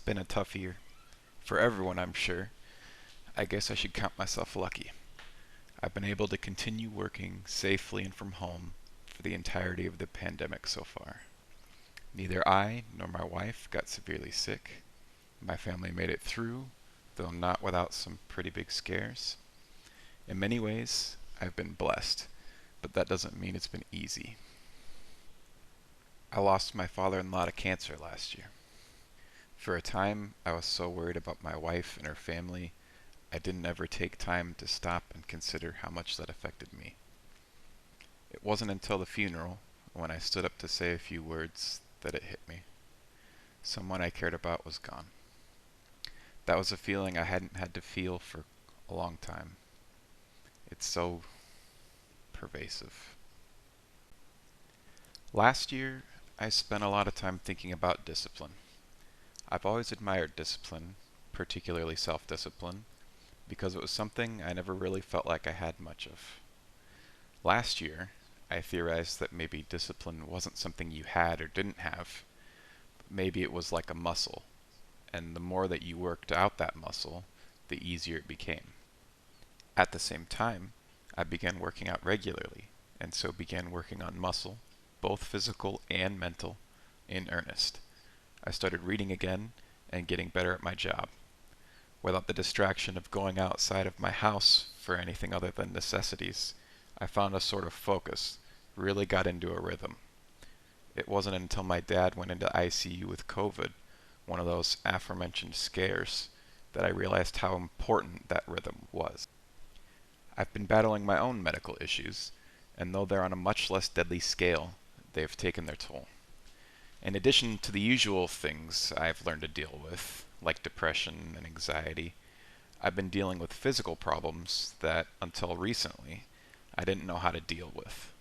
been a tough year. For everyone, I'm sure. I guess I should count myself lucky. I've been able to continue working safely and from home for the entirety of the pandemic so far. Neither I nor my wife got severely sick. My family made it through, though not without some pretty big scares. In many ways, I've been blessed, but that doesn't mean it's been easy. I lost my father-in-law to cancer last year. For a time, I was so worried about my wife and her family, I didn't ever take time to stop and consider how much that affected me. It wasn't until the funeral, when I stood up to say a few words, that it hit me. Someone I cared about was gone. That was a feeling I hadn't had to feel for a long time. It's so pervasive. Last year, I spent a lot of time thinking about discipline. I've always admired discipline, particularly self-discipline, because it was something I never really felt like I had much of. Last year, I theorized that maybe discipline wasn't something you had or didn't have, but maybe it was like a muscle, and the more that you worked out that muscle, the easier it became. At the same time, I began working out regularly, and so began working on muscle, both physical and mental, in earnest. I started reading again and getting better at my job. Without the distraction of going outside of my house for anything other than necessities, I found a sort of focus, really got into a rhythm. It wasn't until my dad went into ICU with COVID, one of those aforementioned scares, that I realized how important that rhythm was. I've been battling my own medical issues, and though they're on a much less deadly scale, they've taken their toll. In addition to the usual things I've learned to deal with, like depression and anxiety, I've been dealing with physical problems that, until recently, I didn't know how to deal with.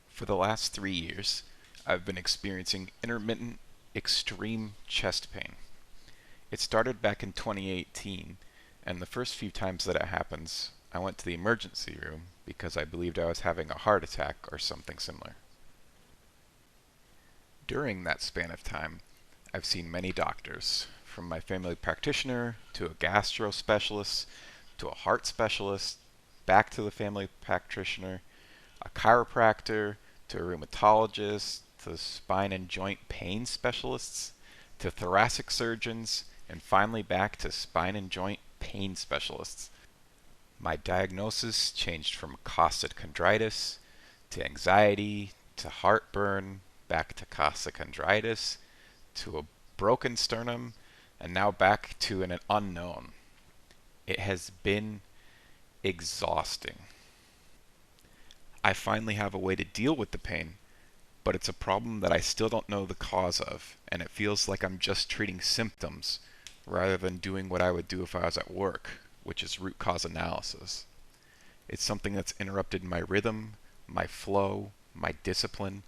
For the last 3 years, I've been experiencing intermittent, extreme chest pain. It started back in 2018, and the first few times that it happens, I went to the emergency room because I believed I was having a heart attack or something similar. During that span of time, I've seen many doctors, from my family practitioner to a gastro specialist to a heart specialist, back to the family practitioner, a chiropractor to a rheumatologist to spine and joint pain specialists to thoracic surgeons, and finally back to spine and joint pain specialists. My diagnosis changed from costochondritis to anxiety to heartburn, back to costochondritis, to a broken sternum, and now back to an unknown. It has been exhausting. I finally have a way to deal with the pain, but it's a problem that I still don't know the cause of, and it feels like I'm just treating symptoms rather than doing what I would do if I was at work, which is root cause analysis. It's something that's interrupted my rhythm, my flow, my discipline,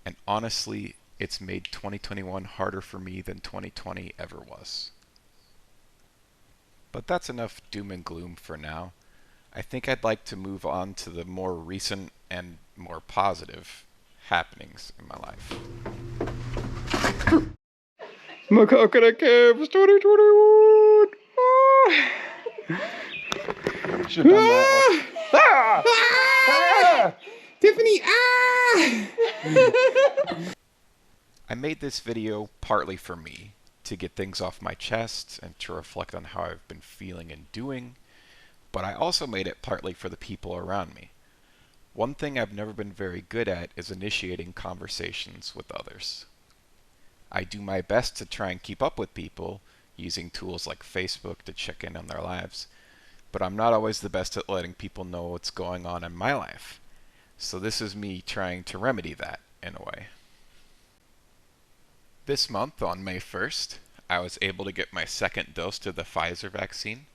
and honestly, it's made 2021 harder for me than 2020 ever was. But that's enough doom and gloom for now. I think I'd like to move on to the more recent and more positive happenings in my life. Maquoketa Caves 2021! Should have done that. Ah! Ah! Tiffany, I made this video partly for me, to get things off my chest and to reflect on how I've been feeling and doing, but I also made it partly for the people around me. One thing I've never been very good at is initiating conversations with others. I do my best to try and keep up with people, using tools like Facebook to check in on their lives, but I'm not always the best at letting people know what's going on in my life. So this is me trying to remedy that, in a way. This month, on May 1st, I was able to get my second dose of the Pfizer vaccine,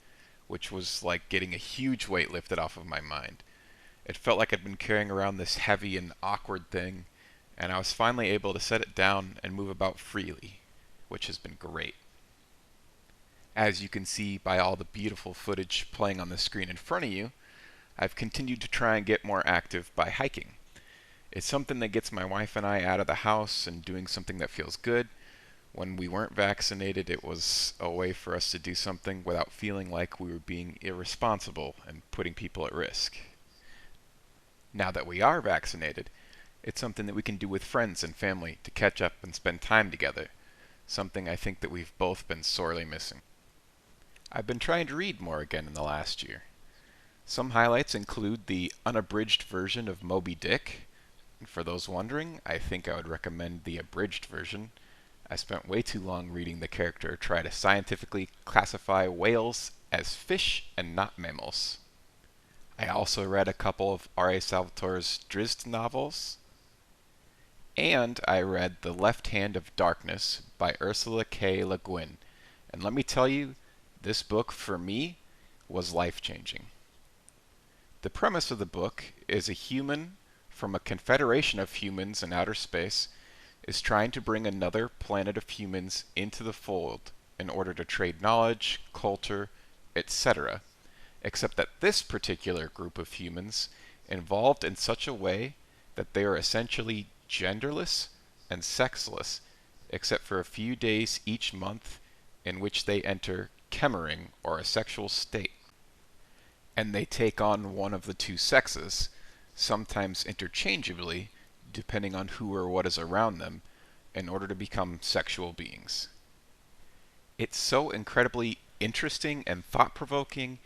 which was like getting a huge weight lifted off of my mind. It felt like I'd been carrying around this heavy and awkward thing, and I was finally able to set it down and move about freely, which has been great. As you can see by all the beautiful footage playing on the screen in front of you, I've continued to try and get more active by hiking. It's something that gets my wife and I out of the house and doing something that feels good, When we weren't vaccinated, it was a way for us to do something without feeling like we were being irresponsible and putting people at risk. Now that we are vaccinated, it's something that we can do with friends and family to catch up and spend time together, something I think that we've both been sorely missing. I've been trying to read more again in the last year. Some highlights include the unabridged version of Moby Dick. For those wondering, I think I would recommend the abridged version. I spent way too long reading the character try to scientifically classify whales as fish and not mammals. I also read a couple of R.A. Salvatore's Drizzt novels, and I read The Left Hand of Darkness by Ursula K. Le Guin. And let me tell you, this book, for me, was life-changing. The premise of the book is a human from a confederation of humans in outer space is trying to bring another planet of humans into the fold in order to trade knowledge, culture, etc. Except that this particular group of humans evolved in such a way that they are essentially genderless and sexless, except for a few days each month in which they enter chemering, or a sexual state. And they take on one of the two sexes, sometimes interchangeably, depending on who or what is around them, in order to become sexual beings. It's so incredibly interesting and thought-provoking,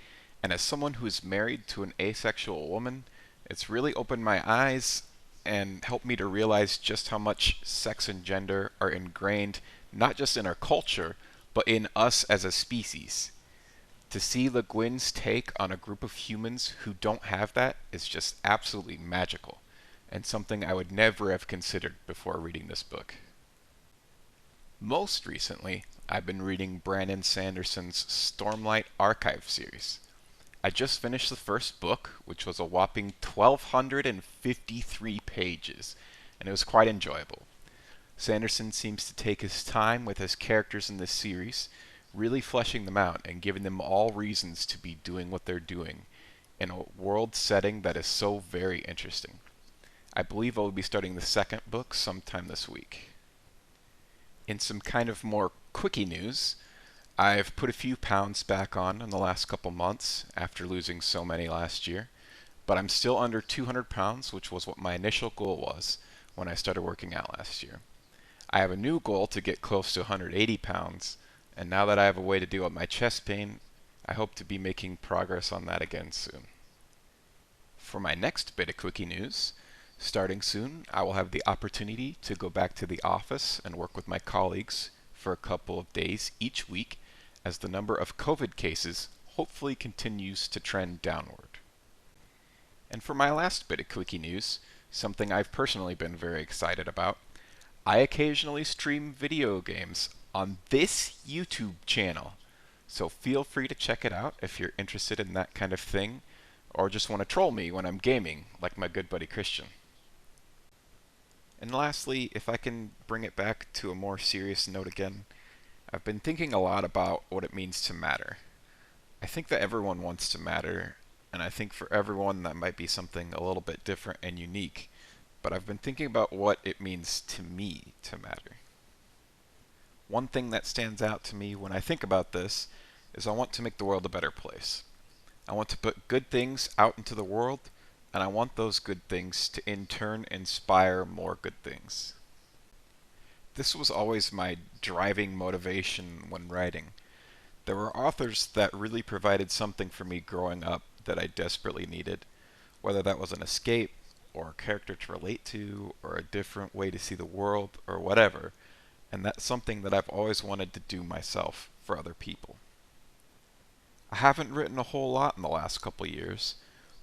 and as someone who is married to an asexual woman, it's really opened my eyes and helped me to realize just how much sex and gender are ingrained not just in our culture, but in us as a species. To see Le Guin's take on a group of humans who don't have that is just absolutely magical, and something I would never have considered before reading this book. Most recently, I've been reading Brandon Sanderson's Stormlight Archive series. I just finished the first book, which was a whopping 1,253 pages, and it was quite enjoyable. Sanderson seems to take his time with his characters in this series, really fleshing them out and giving them all reasons to be doing what they're doing in a world setting that is so very interesting. I believe I will be starting the second book sometime this week. In some kind of more quickie news, I've put a few pounds back on in the last couple months after losing so many last year, but I'm still under 200 pounds, which was what my initial goal was when I started working out last year. I have a new goal to get close to 180 pounds, and now that I have a way to deal with my chest pain, I hope to be making progress on that again soon. For my next bit of quickie news, starting soon, I will have the opportunity to go back to the office and work with my colleagues for a couple of days each week as the number of COVID cases hopefully continues to trend downward. And for my last bit of quickie news, something I've personally been very excited about, I occasionally stream video games on this YouTube channel, so feel free to check it out if you're interested in that kind of thing, or just want to troll me when I'm gaming, like my good buddy Christian. And lastly, if I can bring it back to a more serious note again, I've been thinking a lot about what it means to matter. I think that everyone wants to matter, and I think for everyone that might be something a little bit different and unique, but I've been thinking about what it means to me to matter. One thing that stands out to me when I think about this is I want to make the world a better place. I want to put good things out into the world, and I want those good things to in turn inspire more good things. This was always my driving motivation when writing. There were authors that really provided something for me growing up that I desperately needed, whether that was an escape, or a character to relate to, or a different way to see the world, or whatever, and that's something that I've always wanted to do myself for other people. I haven't written a whole lot in the last couple years,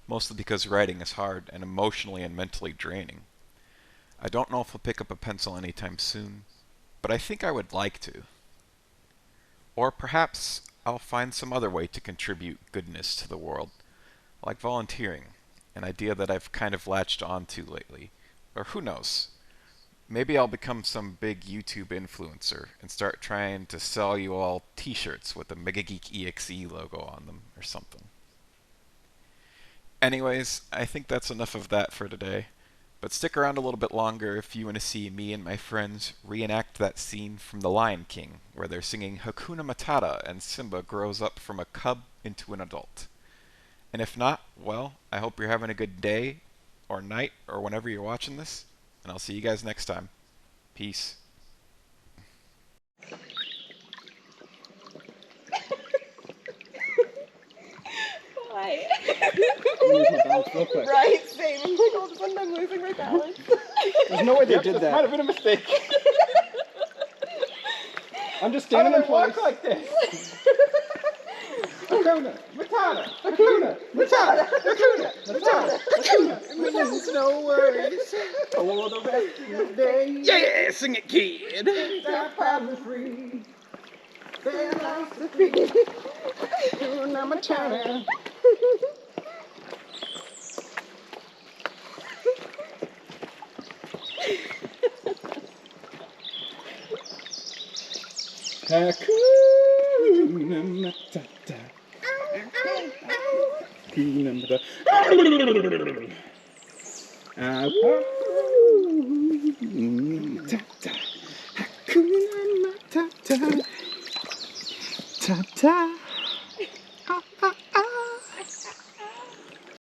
mostly because writing is hard and emotionally and mentally draining. I don't know if I'll pick up a pencil anytime soon, but I think I would like to. Or perhaps I'll find some other way to contribute goodness to the world, like volunteering, an idea that I've kind of latched onto lately. Or who knows? Maybe I'll become some big YouTube influencer and start trying to sell you all t-shirts with the Mega Geek EXE logo on them or something. Anyways, I think that's enough of that for today. But stick around a little bit longer if you want to see me and my friends reenact that scene from The Lion King, where they're singing Hakuna Matata and Simba grows up from a cub into an adult. And if not, well, I hope you're having a good day, or night, or whenever you're watching this, and I'll see you guys next time. Peace. Why? I'm losing my balance real quick. Right, same. I'm like, all of a sudden I'm losing my balance. There's no way they did that. Might have been a mistake. I'm just standing in place. Walk like this. Hakuna Matata. Hakuna Matata. Hakuna Matata. Hakuna. And there's no worries for the rest of the day. Yeah, sing it, kid. They're probably free. Their lives to be. Hakuna Matata. Hakuna Matata. Hakuna Matata. Hakuna Matata. Ta-ta.